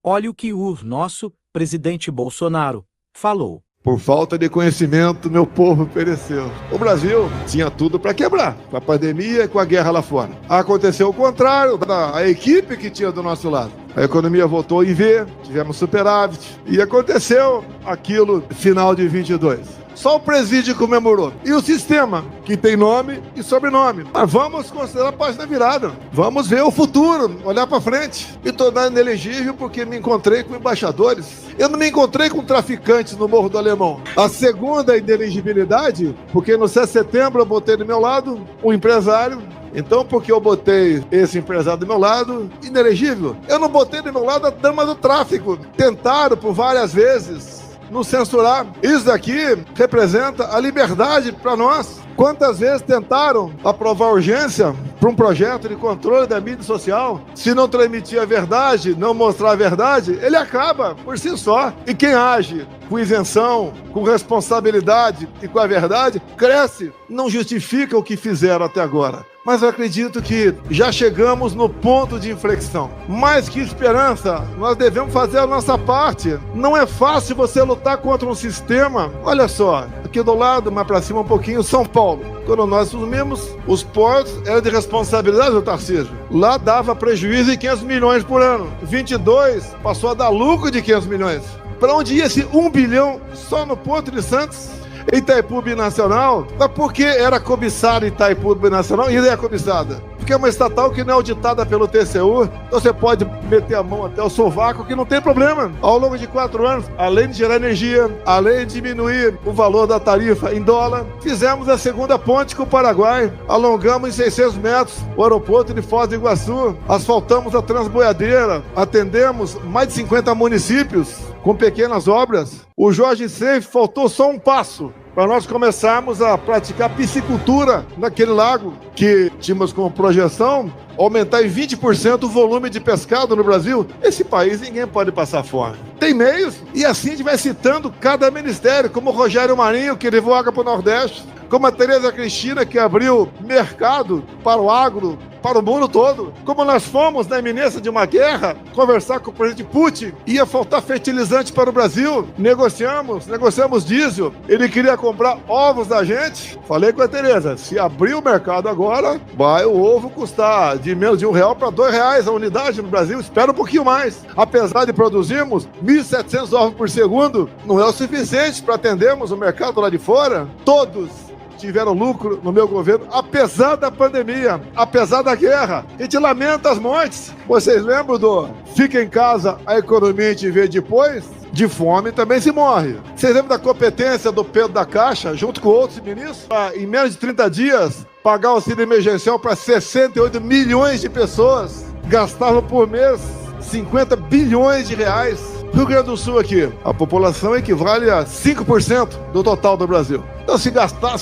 Olha o que o nosso presidente Bolsonaro falou. Por falta de conhecimento, meu povo pereceu. O Brasil tinha tudo para quebrar, com a pandemia e com a guerra lá fora. Aconteceu o contrário, a equipe que tinha do nosso lado. A economia voltou em V, tivemos superávit, e aconteceu aquilo final de 22. Só o presídio comemorou. E o sistema, que tem nome e sobrenome. Mas vamos considerar a página virada. Vamos ver o futuro, olhar para frente. Me tornar inelegível porque me encontrei com embaixadores. Eu não me encontrei com traficantes no Morro do Alemão. A segunda inelegibilidade, porque no 7 de setembro eu botei do meu lado um empresário. Então, porque eu botei esse empresário do meu lado, inelegível, eu não botei do meu lado a dama do tráfico. Tentaram por várias vezes nos censurar. Isso daqui representa a liberdade para nós. Quantas vezes tentaram aprovar urgência para um projeto de controle da mídia social? Se não transmitir a verdade, não mostrar a verdade, ele acaba por si só. E quem age com isenção, com responsabilidade e com a verdade, cresce. Não justifica o que fizeram até agora. Mas eu acredito que já chegamos no ponto de inflexão. Mais que esperança, nós devemos fazer a nossa parte. Não é fácil você lutar contra um sistema. Olha só, aqui do lado, mais para cima um pouquinho, São Paulo. Quando nós assumimos, os portos eram de responsabilidade do Tarcísio. Lá dava prejuízo de 500 milhões por ano. 22 passou a dar lucro de 500 milhões. Para onde ia esse 1 bilhão só no Porto de Santos? Itaipu Binacional, mas por que era cobiçada Itaipu Binacional e é cobiçada? Porque é uma estatal que não é auditada pelo TCU, então você pode meter a mão até o sovaco que não tem problema. Ao longo de 4 anos, além de gerar energia, além de diminuir o valor da tarifa em dólar, fizemos a segunda ponte com o Paraguai, alongamos em 600 metros o aeroporto de Foz do Iguaçu, asfaltamos a Transboiadeira, atendemos mais de 50 municípios com pequenas obras. O Jorge Seif faltou só um passo para nós começarmos a praticar piscicultura naquele lago, que tínhamos como projeção aumentar em 20% o volume de pescado no Brasil. Esse país ninguém pode passar fome. Tem meios, e assim a gente vai citando cada ministério, como o Rogério Marinho, que levou água para o Nordeste, como a Tereza Cristina, que abriu mercado para o agro, para o mundo todo. Como nós fomos na iminência de uma guerra, conversar com o presidente Putin, ia faltar fertilizante para o Brasil, negociamos diesel, ele queria comprar ovos da gente. Falei com a Tereza, se abrir o mercado agora, vai o ovo custar de menos de R$1 para R$2 a unidade no Brasil, espera um pouquinho mais. Apesar de produzirmos 1.700 ovos por segundo, não é o suficiente para atendermos o mercado lá de fora. Todos tiveram lucro no meu governo, apesar da pandemia, apesar da guerra. A gente lamenta as mortes. Vocês lembram do fica em casa, a economia a gente vê depois? De fome também se morre. Vocês lembram da competência do Pedro da Caixa, junto com outros ministros, em menos de 30 dias, pagar auxílio emergencial para 68 milhões de pessoas? Gastavam por mês 50 bilhões de reais. Rio Grande do Sul aqui, a população equivale a 5% do total do Brasil. Então, se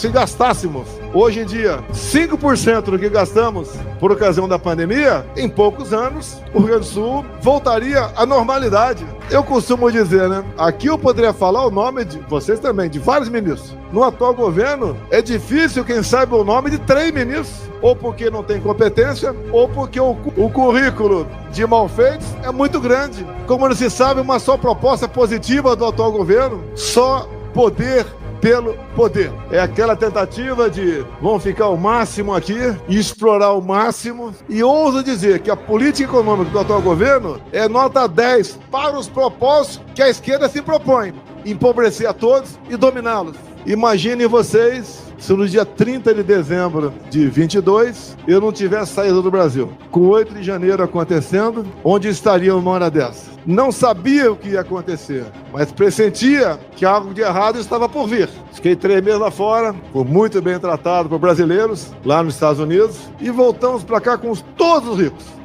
gastássemos, hoje em dia, 5% do que gastamos por ocasião da pandemia, em poucos anos, o Rio Grande do Sul voltaria à normalidade. Eu costumo dizer, né? Aqui eu poderia falar o nome de vocês também, de vários ministros. No atual governo, é difícil quem saiba o nome de 3 ministros. Ou porque não tem competência, ou porque o currículo de malfeitos é muito grande. Como não se sabe uma só proposta positiva do atual governo, só poder pelo poder. É aquela tentativa de vamos ficar o máximo aqui e explorar o máximo. E ouso dizer que a política econômica do atual governo é nota 10 para os propósitos que a esquerda se propõe: empobrecer a todos e dominá-los. Imaginem vocês se no dia 30 de dezembro de 22 eu não tivesse saído do Brasil. Com 8 de janeiro acontecendo, onde estaria uma hora dessa? Não sabia o que ia acontecer, mas pressentia que algo de errado estava por vir. Fiquei 3 meses lá fora, fui muito bem tratado por brasileiros, lá nos Estados Unidos, e voltamos para cá com todos os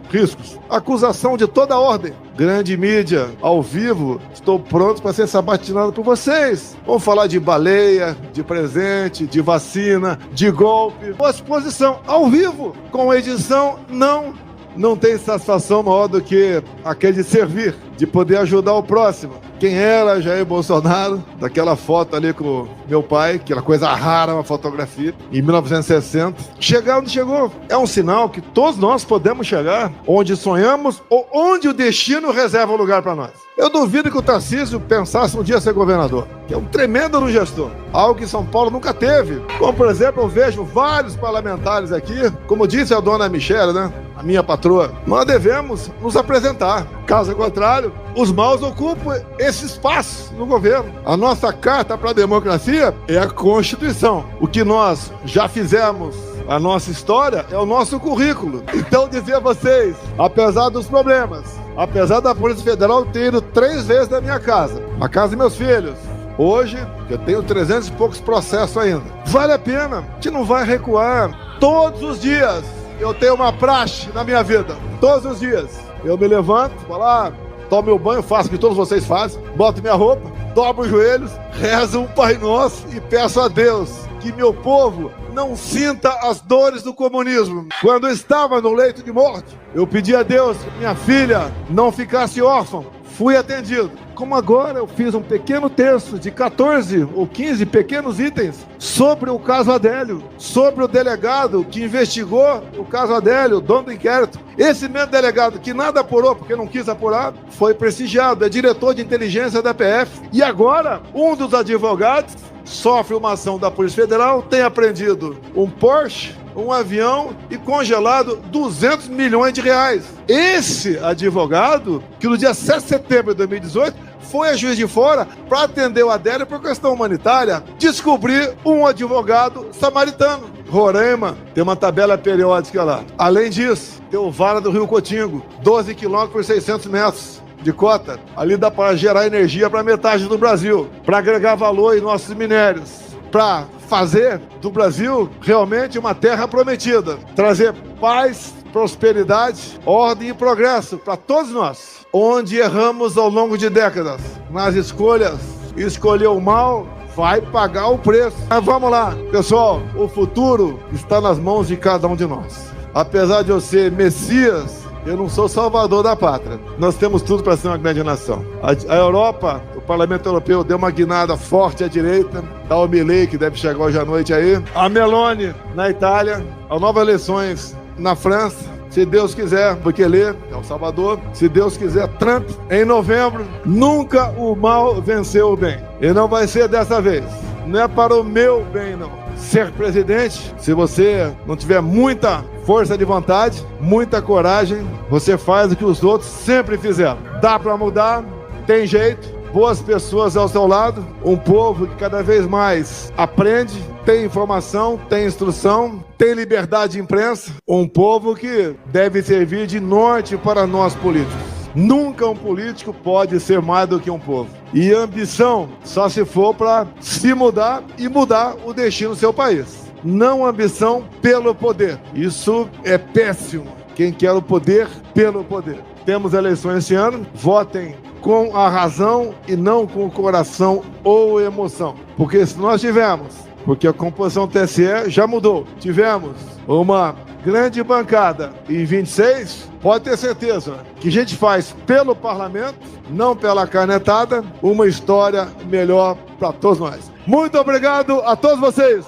riscos. Acusação de toda ordem. Grande mídia, ao vivo, estou pronto para ser sabatinado por vocês. Vamos falar de baleia, de presente, de vacina, de golpe. Boa exposição, ao vivo, com edição não não tem satisfação maior do que aquele de servir, de poder ajudar o próximo. Quem era Jair Bolsonaro, daquela foto ali com meu pai, aquela coisa rara, uma fotografia, em 1960. Chegar onde chegou é um sinal que todos nós podemos chegar onde sonhamos ou onde o destino reserva um lugar para nós. Eu duvido que o Tarcísio pensasse um dia ser governador, que é um tremendo gestor, algo que São Paulo nunca teve. Como, por exemplo, eu vejo vários parlamentares aqui, como disse a dona Michele, né? A minha patroa, nós devemos nos apresentar. Caso contrário, os maus ocupam esse espaço no governo. A nossa carta para a democracia é a Constituição. O que nós já fizemos, a nossa história, é o nosso currículo. Então, dizer a vocês, apesar dos problemas, apesar da Polícia Federal ter ido 3 vezes na minha casa, na casa dos meus filhos, hoje, eu tenho 300 e poucos processos ainda. Vale a pena, a gente não vai recuar. Todos os dias eu tenho uma praxe na minha vida. Todos os dias eu me levanto, vou lá, tomo meu banho, faço o que todos vocês fazem, boto minha roupa, dobro os joelhos, rezo um Pai Nosso e peço a Deus que meu povo não sinta as dores do comunismo. Quando eu estava no leito de morte, eu pedi a Deus que minha filha não ficasse órfã. Fui atendido. Como agora eu fiz um pequeno texto de 14 ou 15 pequenos itens sobre o caso Adélio, sobre o delegado que investigou o caso Adélio, o dono do inquérito. Esse mesmo delegado que nada apurou porque não quis apurar, foi prestigiado, é diretor de inteligência da PF. E agora, um dos advogados sofre uma ação da Polícia Federal, tem apreendido um Porsche, um avião e congelado 200 milhões de reais. Esse advogado, que no dia 7 de setembro de 2018, foi a Juiz de Fora para atender o Adélio por questão humanitária, descobrir um advogado samaritano. Roraima tem uma tabela periódica lá. Além disso, tem o Vara do Rio Cotingo, 12 quilômetros por 600 metros. De cota, ali dá para gerar energia para metade do Brasil, para agregar valor em nossos minérios, para fazer do Brasil realmente uma terra prometida, trazer paz, prosperidade, ordem e progresso para todos nós. Onde erramos ao longo de décadas nas escolhas, escolher o mal, vai pagar o preço. Mas vamos lá, pessoal, o futuro está nas mãos de cada um de nós. Apesar de eu ser Messias, eu não sou salvador da pátria. Nós temos tudo para ser uma grande nação. A Europa, o Parlamento Europeu deu uma guinada forte à direita. Tá o Milei, que deve chegar hoje à noite aí. A Meloni, na Itália. As novas eleições na França. Se Deus quiser, Bukele, é o Salvador. Se Deus quiser, Trump. Em novembro, nunca o mal venceu o bem. E não vai ser dessa vez. Não é para o meu bem, não. Ser presidente, se você não tiver muita força de vontade, muita coragem, você faz o que os outros sempre fizeram. Dá para mudar, tem jeito, boas pessoas ao seu lado, um povo que cada vez mais aprende, tem informação, tem instrução, tem liberdade de imprensa, um povo que deve servir de norte para nós políticos. Nunca um político pode ser mais do que um povo. E ambição só se for para se mudar e mudar o destino do seu país. Não ambição pelo poder. Isso é péssimo. Quem quer o poder, pelo poder. Temos eleições esse ano. Votem com a razão e não com o coração ou emoção. Porque se nós tivermos, porque a composição do TSE já mudou, tivemos uma grande bancada em 26, pode ter certeza que a gente faz pelo parlamento, não pela canetada, uma história melhor para todos nós. Muito obrigado a todos vocês.